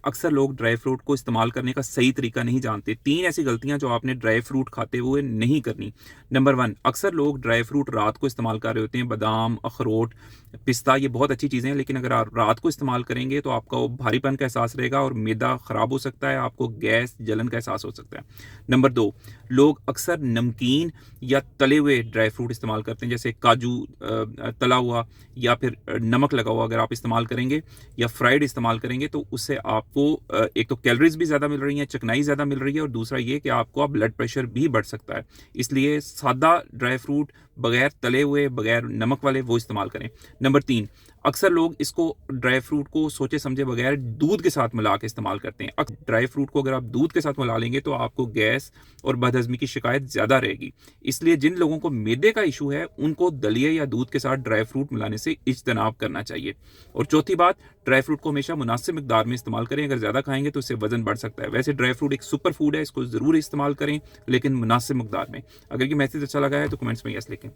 अक्सर लोग dry fruit को इस्तेमाल करने का सही तरीका नहीं जानते। 3 ऐसी गलतियाँ जो आपने ड्राई फ्रूट खाते हुए नहीं करनी। नंबर 1, अक्सर लोग ड्राई फ्रूट रात को इस्तेमाल कर रहे होते हैं। बादाम, अखरोट, पिस्ता ये बहुत अच्छी चीज़ें हैं, लेकिन अगर आप रात को इस्तेमाल करेंगे तो आपका वो भारीपन का एहसास रहेगा और मैदा ख़राब हो सकता है, आपको गैस, जलन का एहसास हो सकता है। नंबर 2, लोग अक्सर नमकीन या तले हुए ड्राई फ्रूट इस्तेमाल करते हैं, जैसे काजू तला हुआ या फिर नमक लगा हुआ अगर आप इस्तेमाल करेंगे या फ्राइड इस्तेमाल करेंगे तो उससे आपको एक तो कैलोरीज भी ज़्यादा मिल रही हैं, चिकनाई ज़्यादा मिल रही है और दूसरा ये कि आपको ब्लड प्रेशर भी बढ़ सकता है। इसलिए सादा ड्राई फ्रूट बगैर तले हुए, बगैर नमक वाले वो इस्तेमाल करें। नंबर 3, अक्सर लोग इसको ड्राई फ्रूट को सोचे समझे बगैर दूध के साथ मिला के इस्तेमाल करते हैं। ड्राई फ्रूट को अगर आप दूध के साथ मिला लेंगे तो आपको गैस और बदहज़मी की शिकायत ज़्यादा रहेगी। इसलिए जिन लोगों को मैदे का इशू है उनको दलिया या दूध के साथ ड्राई फ्रूट मिलाने से इज्तनाब करना चाहिए। और चौथी बात, ड्राई फ्रूट को हमेशा मुनासिब मिकदार में इस्तेमाल करें। अगर ज़्यादा खाएंगे तो इससे वजन बढ़ सकता है। वैसे ड्राई फ्रूट एक सुपर फूड है, इसको ज़रूर इस्तेमाल करें लेकिन मुनासिब मिकदार में। अगर ये मैसेज अच्छा लगा है तो कमेंट्स में यस लिखें।